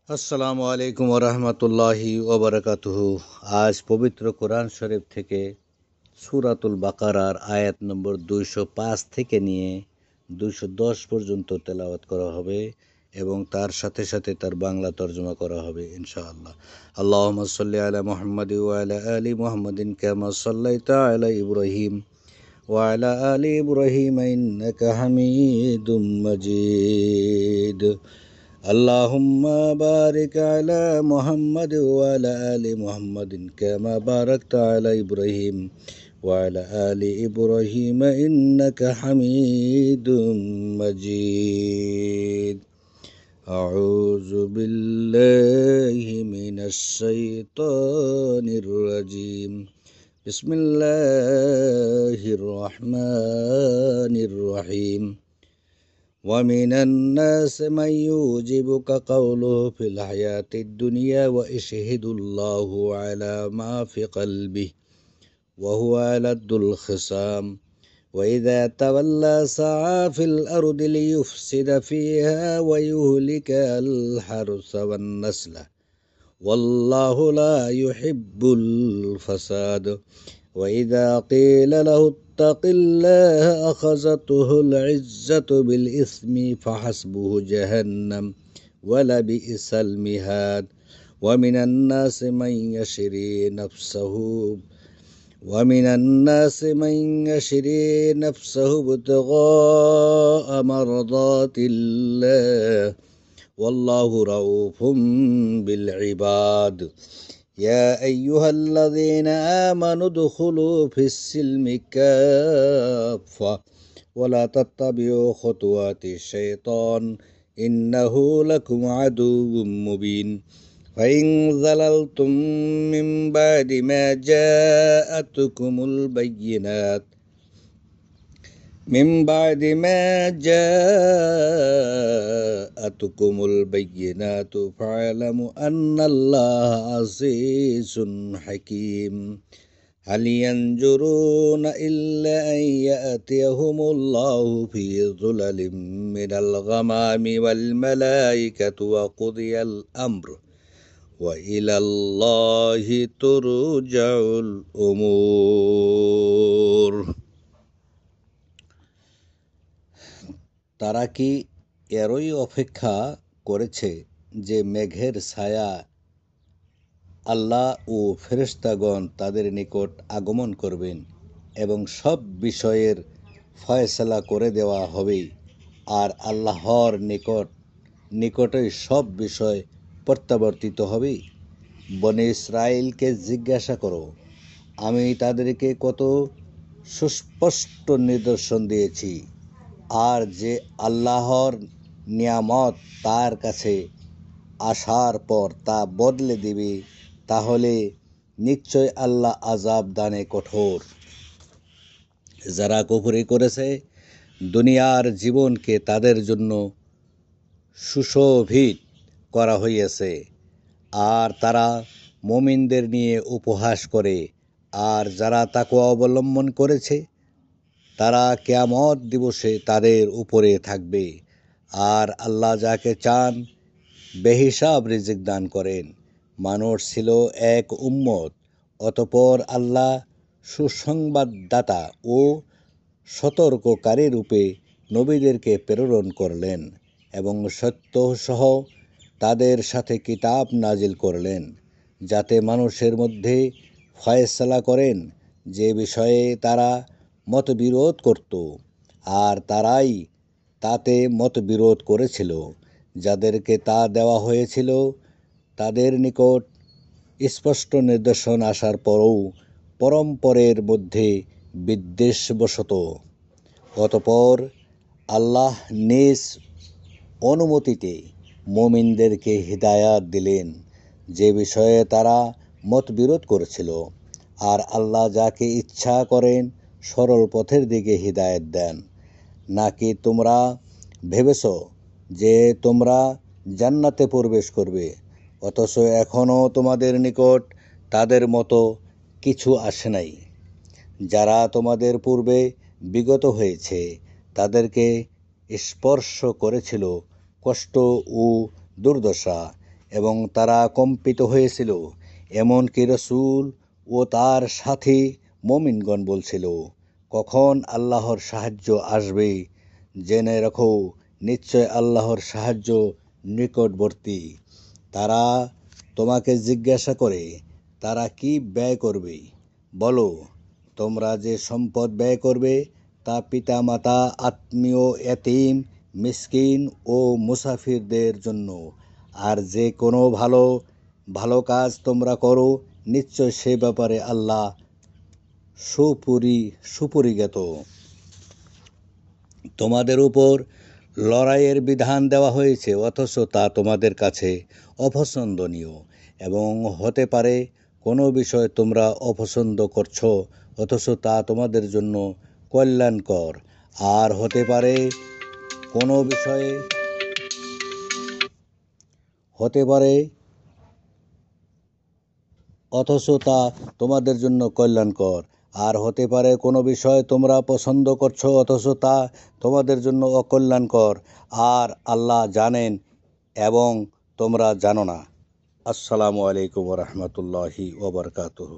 আসসালামু আলাইকুম ওরহমতুল্লাহি ওবরাকাতুহু। আজ পবিত্র কোরআন শরীফ থেকে সূরাতুল বাকারার আয়াত নম্বর 205 থেকে নিয়ে 210 পর্যন্ত তেলাওয়াত করা হবে এবং তার সাথে সাথে তার বাংলা তর্জমা করা হবে ইনশাআল্লাহ। আল্লাহুম্মা সাল্লি আলা মুহাম্মাদি ওয়া আলা আলি মুহাম্মাদিন কামা সাল্লাইতা আলা ইব্রাহিম ওয়া আলা আলি ইব্রাহিম ইন্নাকা হামিদুম মাজিদ। اللهم بارك على محمد وعلى آل محمد كما باركت على إبراهيم وعلى آل إبراهيم إنك حميد مجيد. أعوذ بالله من الشيطان الرجيم. بسم الله الرحمن الرحيم. ومن الناس من يعجبك قوله في الحياة الدنيا ويشهد الله على ما في قلبه وهو ألد الخصام وإذا تولى سعى في الأرض ليفسد فيها ويهلك الحرث والنسل والله لا يحب الفساد. وإذا قيل له اتق الله أخذته العزة بالإثم فحسبه جهنم ولبئس المهاد. ومن الناس من يشري نفسه ابتغاء مرضات الله والله رؤوف بالعباد. يا أيها الذين آمنوا ادخلوا في السلم كافة ولا تتبعوا خطوات الشيطان إنه لكم عدو مبين. فإن زللتم من بعد ما جاءتكم البينات فاعلموا أن الله عزيز حكيم. هل ينظرون إلا أن يأتيهم الله في ظلل من الغمام والملائكة وقضي الأمر وإلى الله ترجع الأمور. তারা কি এরই অপেক্ষা করেছে যে মেঘের ছায়া আল্লাহ ও ফেরেশতাগণ তাদের নিকট আগমন করবেন এবং সব বিষয়ের ফয়সালা করে দেওয়া হবে, আর আল্লাহর নিকটে সব বিষয় প্রত্যাবর্তিত হবে? বনে ইসরাইলকে জিজ্ঞাসা করো, আমি তাদেরকে কত সুস্পষ্ট নিদর্শন দিয়েছি, আর যে আল্লাহর নিয়ামত তার কাছে আসার পর তা বদলে দিবে, তাহলে নিশ্চয় আল্লাহ আযাব দানে কঠোর। যারা কুফরি করেছে দুনিয়ার জীবনকে তাদের জন্য সুশোভিত করা হইয়াছে, আর তারা মুমিনদের নিয়ে উপহাস করে, আর যারা তাকওয়া অবলম্বন করেছে তারা কিয়ামত দিবসে তাদের উপরে থাকবে, আর আল্লাহ যাকে চান বেহিসাব রিজিক দান করেন। মানুষ ছিল এক উম্মত, অতঃপর আল্লাহ সুসংবাদদাতা ও সতর্ককারী রূপে নবীদেরকে প্রেরণ করলেন এবং সত্যসহ তাদের সাথে কিতাব নাজিল করলেন, যাতে মানুষের মধ্যে ফয়সালা করেন যে বিষয়ে তারা মতবিরোধ করত, আর তারাই তাতে মতবিরোধ করেছিল। যাদেরকে তা দেওয়া হয়েছিল তাদের নিকট স্পষ্ট নিদর্শন আসার পরও পরম্পরের মধ্যে বিদ্বেষবশত অতঃপর আল্লাহ নিজ অনুমতিতে মুমিনদেরকে হিদায়াত দিলেন যে বিষয়ে তারা মতবিরোধ করেছিল, আর আল্লাহ যাকে ইচ্ছা করেন সরল পথের দিকে হিদায়াত দেন। নাকি তোমরা ভেবেছ যে তোমরা জান্নাতে প্রবেশ করবে, অথচ এখনও তোমাদের নিকট তাদের মতো কিছু আসে নাই? যারা তোমাদের পূর্বে বিগত হয়েছে তাদেরকে স্পর্শ করেছিল কষ্ট ও দুর্দশা, এবং তারা কম্পিত হয়েছিল। এমনকি রাসূল ও তার সাথী মুমিনগণ বলছিল, কখন আল্লাহর সাহায্য আসবে? জেনে রাখো, নিশ্চয় আল্লাহর সাহায্য নিকটবর্তী। তারা তোমাকে জিজ্ঞাসা করে, তারা কি ব্যয় করবে? বলো, তোমরা যে সম্পদ ব্যয় করবে তা পিতামাতা, আত্মীয়, এতিম, মিসকিন ও মুসাফিরদের জন্য। আর যে কোনো ভালো ভালো কাজ তোমরা করো, নিশ্চয় সে ব্যাপারে আল্লাহ সুপরিজ্ঞাত। তোমাদের উপর লড়াইয়ের বিধান দেওয়া হয়েছে, অথচ তা তোমাদের কাছে অপছন্দনীয়, এবং হতে পারে কোনো বিষয় তোমরা অপছন্দ করছো, অথচ তা তোমাদের জন্য কল্যাণকর। আর হতে পারে কোনো বিষয়ে অথচ তা তোমাদের জন্য কল্যাণকর। আর হতে পারে কোনো বিষয় তোমরা পছন্দ করছো, অথচ তা তোমাদের জন্য অকল্যাণকর। আর আল্লাহ জানেন এবং তোমরা জানো না। আসসালামু আলাইকুম ওয়া রাহমাতুল্লাহি ওয়া বারাকাতুহু।